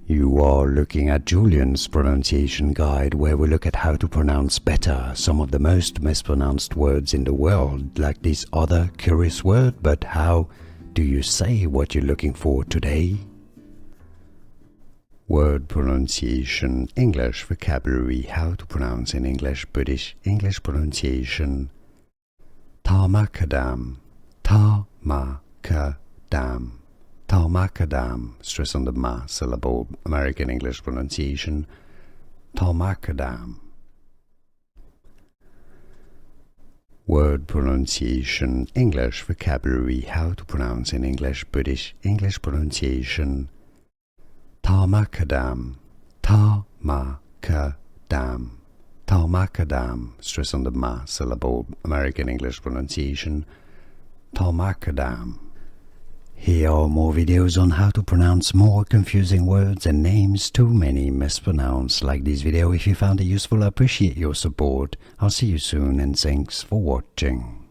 You are looking at Julian's pronunciation guide, where we look at how to pronounce better some of the most mispronounced words in the world, like this other curious word. But how do you say what you're looking for today? Word pronunciation, English vocabulary, how to pronounce in English, British English pronunciation. Tarmacadam, Tarmacadam, Tarmacadam, stress on the ma syllable, American English pronunciation. Tarmacadam. Word pronunciation, English vocabulary, how to pronounce in English, British English pronunciation. Tarmacadam, Tarmacadam, Tarmacadam, stress on the ma syllable, American English pronunciation. Tarmacadam. Here are more videos on how to pronounce more confusing words and names too many mispronounced. Like this video if you found it useful. I appreciate your support. I'll see you soon and thanks for watching.